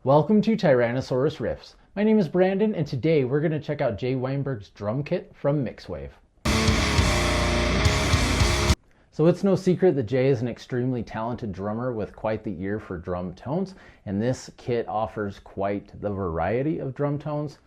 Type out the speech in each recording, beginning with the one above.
Welcome to Tyrannosaurus Riffs. My name is Brandon, and today we're going to check out Jay Weinberg's drum kit from Mixwave. So it's no secret that Jay is an extremely talented drummer with quite the ear for drum tones, and this kit offers quite the variety of drum tones,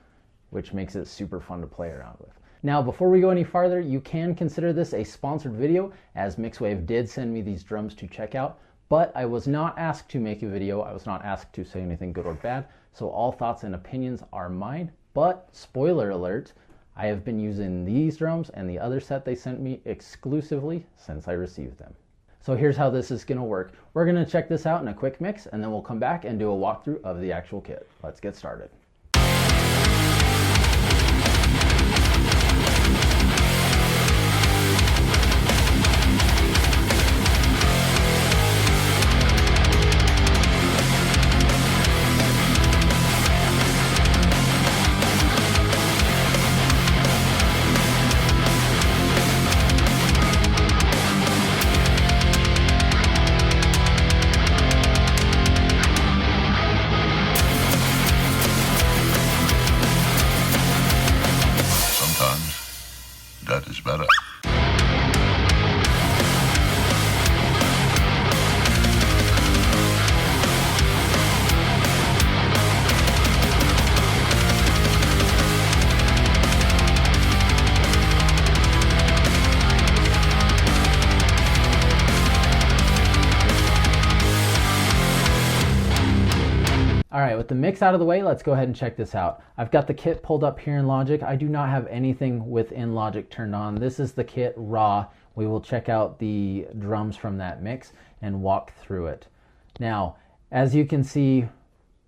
which makes it super fun to play around with. Now, before we go any farther, you can consider this a sponsored video, as Mixwave did send me these drums to check out. But I was not asked to make a video. I was not asked to say anything good or bad. So all thoughts and opinions are mine. But spoiler alert, I have been using these drums and the other set they sent me exclusively since I received them. So here's how this is going to work. We're going to check this out in a quick mix, and then we'll come back and do a walkthrough of the actual kit. Let's get started. That is better. All right, with the mix out of the way, let's go ahead and check this out. I've got the kit pulled up here in Logic. I do not have anything within Logic turned on. This is the kit raw. We will check out the drums from that mix and walk through it. Now, as you can see,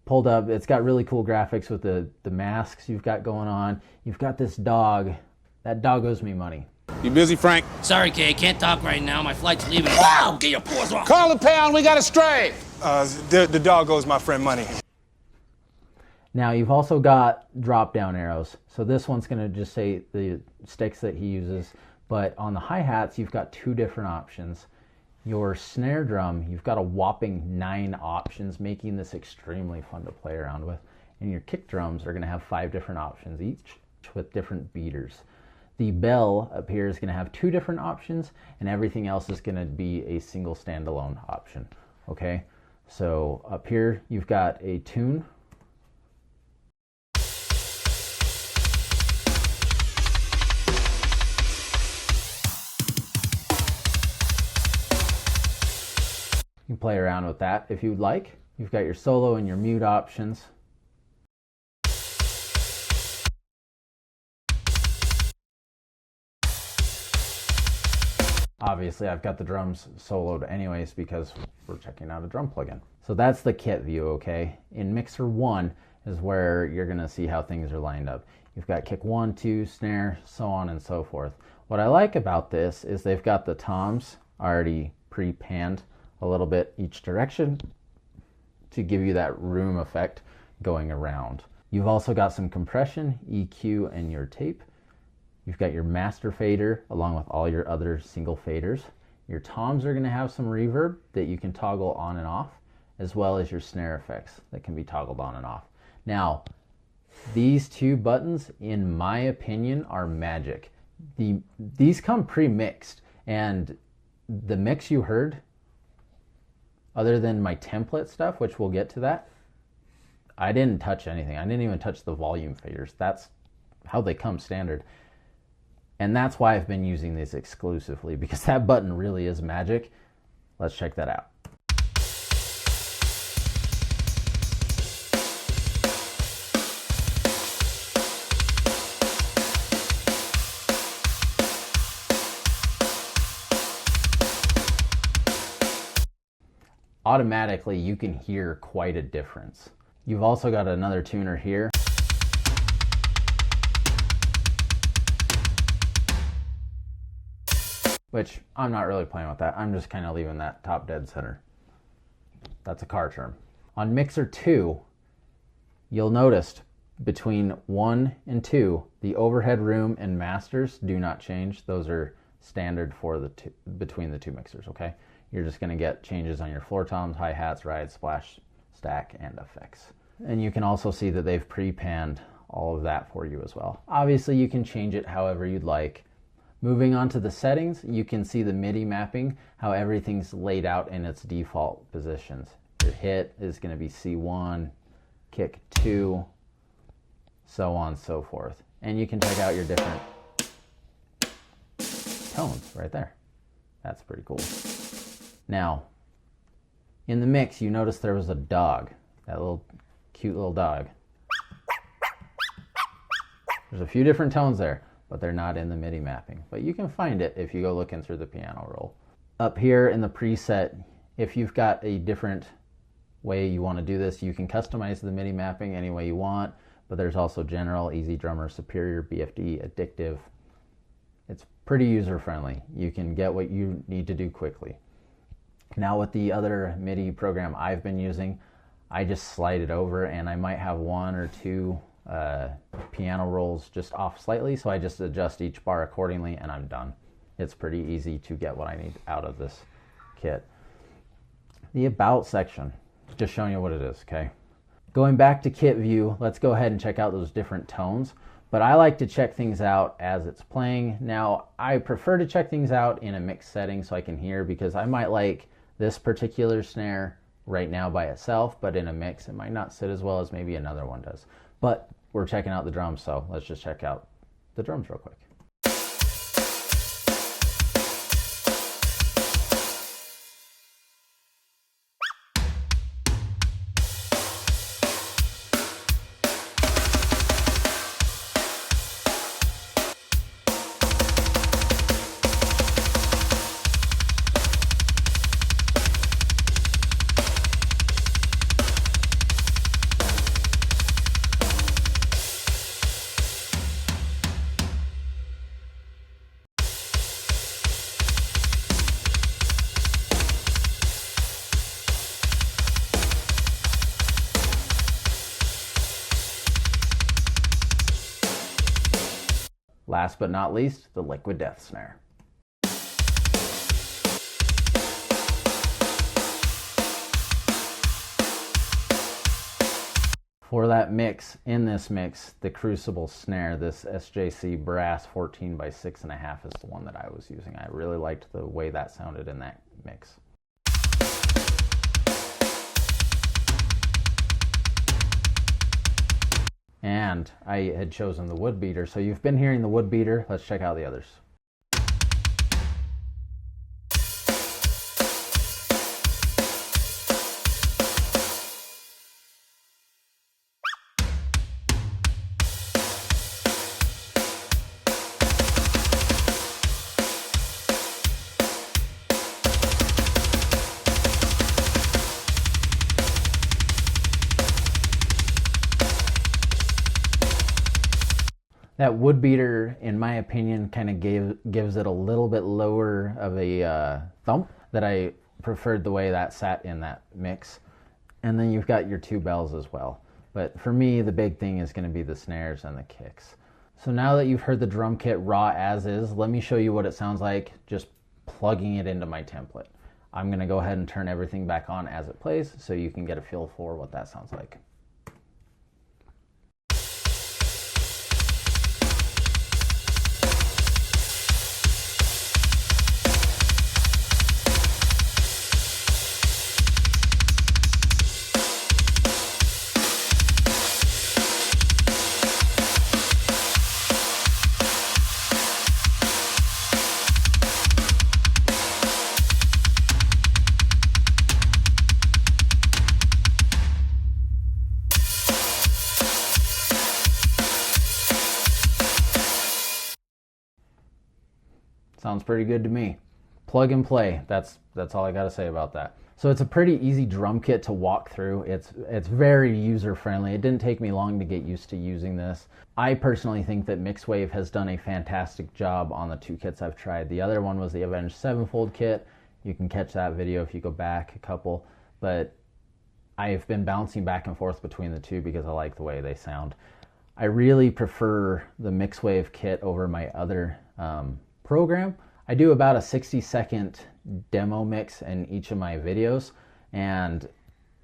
pulled up, it's got really cool graphics with the masks you've got going on. You've got this dog. That dog owes me money. You busy, Frank? Sorry, Kay, can't talk right now. My flight's leaving. Wow! Get your paws off! Call the pound, we got a stray! The dog owes my friend money. Now you've also got drop down arrows. So this one's going to just say the sticks that he uses, but on the hi-hats you've got two different options. Your snare drum, you've got a whopping 9 options, making this extremely fun to play around with. And your kick drums are going to have 5 different options, each with different beaters. The bell up here is going to have 2 different options, and everything else is going to be a single standalone option. Okay, so up here you've got a tune. You can play around with that if you'd like. You've got your solo and your mute options. Obviously, I've got the drums soloed anyways because we're checking out a drum plugin. So that's the kit view, okay? In Mixer 1 is where you're going to see how things are lined up. You've got kick 1, 2, snare, so on and so forth. What I like about this is they've got the toms already pre-panned a little bit each direction to give you that room effect going around. You've also got some compression, EQ, and your tape. You've got your master fader along with all your other single faders. Your toms are going to have some reverb that you can toggle on and off, as well as your snare effects that can be toggled on and off. Now, these 2 buttons, in my opinion, are magic. These come pre-mixed, and the mix you heard, other than my template stuff, which we'll get to that, I didn't touch anything. I didn't even touch the volume faders. That's how they come standard. And that's why I've been using these exclusively, because that button really is magic. Let's check that out. Automatically you can hear quite a difference. You've also got another tuner here. Which I'm not really playing with that. I'm just kind of leaving that top dead center. That's a car term. On Mixer 2, you'll notice between 1 and 2, the overhead room and masters do not change. Those are standard for the between the 2 mixers, okay? You're just going to get changes on your floor toms, hi-hats, rides, splash, stack, and effects. And you can also see that they've pre-panned all of that for you as well. Obviously, you can change it however you'd like. Moving on to the settings, you can see the MIDI mapping, how everything's laid out in its default positions. Your hit is going to be C1, kick 2, so on and so forth. And you can check out your different tones right there. That's pretty cool. Now, in the mix, you notice there was a dog, that little cute little dog. There's a few different tones there, but they're not in the MIDI mapping. But you can find it if you go looking through the piano roll. Up here in the preset, if you've got a different way you want to do this, you can customize the MIDI mapping any way you want, but there's also general, easy drummer, superior, BFD, addictive. It's pretty user-friendly. You can get what you need to do quickly. Now with the other MIDI program I've been using, I just slide it over and I might have one or two piano rolls just off slightly, so I just adjust each bar accordingly and I'm done. It's pretty easy to get what I need out of this kit. The About section, just showing you what it is, okay? Going back to kit view, let's go ahead and check out those different tones. But I like to check things out as it's playing. Now, I prefer to check things out in a mixed setting so I can hear, because I might like this particular snare right now by itself, but in a mix it might not sit as well as maybe another one does. But we're checking out the drums, so let's just check out the drums real quick. Last but not least, the Liquid Death snare. For that mix, in this mix, the Crucible snare, this SJC brass 14 by 6.5 is the one that I was using. I really liked the way that sounded in that mix. And I had chosen the wood beater, so you've been hearing the wood beater. Let's check out the others. That wood beater, in my opinion, kind of gives it a little bit lower of a thump, that I preferred the way that sat in that mix. And then you've got your two bells as well. But for me, the big thing is going to be the snares and the kicks. So now that you've heard the drum kit raw as is, let me show you what it sounds like just plugging it into my template. I'm going to go ahead and turn everything back on as it plays so you can get a feel for what that sounds like. Sounds pretty good to me. Plug and play. That's all I got to say about that. So it's a pretty easy drum kit to walk through. It's very user friendly. It didn't take me long to get used to using this. I personally think that Mixwave has done a fantastic job on the two kits I've tried. The other one was the Avenged Sevenfold kit. You can catch that video if you go back a couple. But I've been bouncing back and forth between the two because I like the way they sound. I really prefer the Mixwave kit over my other program. I do about a 60-second demo mix in each of my videos, and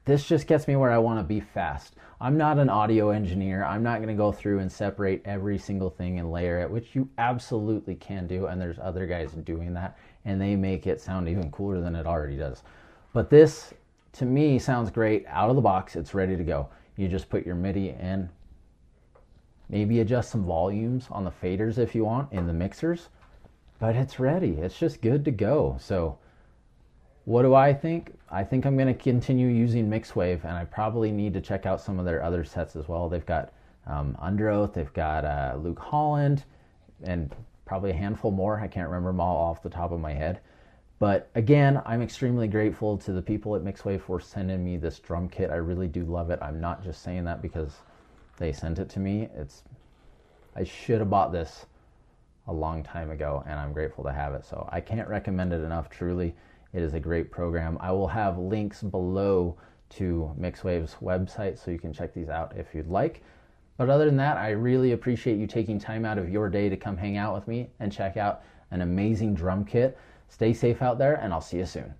this just gets me where I want to be fast. I'm not an audio engineer. I'm not going to go through and separate every single thing and layer it, which you absolutely can do, and there's other guys doing that, and they make it sound even cooler than it already does. But this, to me, sounds great. Out of the box, it's ready to go. You just put your MIDI in, maybe adjust some volumes on the faders if you want in the mixers, but it's ready. It's just good to go. So what do I think? I think I'm going to continue using Mixwave, and I probably need to check out some of their other sets as well. They've got Underoath, they've got Luke Holland, and probably a handful more. I can't remember them all off the top of my head. But again, I'm extremely grateful to the people at Mixwave for sending me this drum kit. I really do love it. I'm not just saying that because they sent it to me. I should have bought this a long time ago, and I'm grateful to have it. So I can't recommend it enough, truly. It is a great program. I will have links below to Mixwave's website so you can check these out if you'd like. But other than that, I really appreciate you taking time out of your day to come hang out with me and check out an amazing drum kit. Stay safe out there, and I'll see you soon.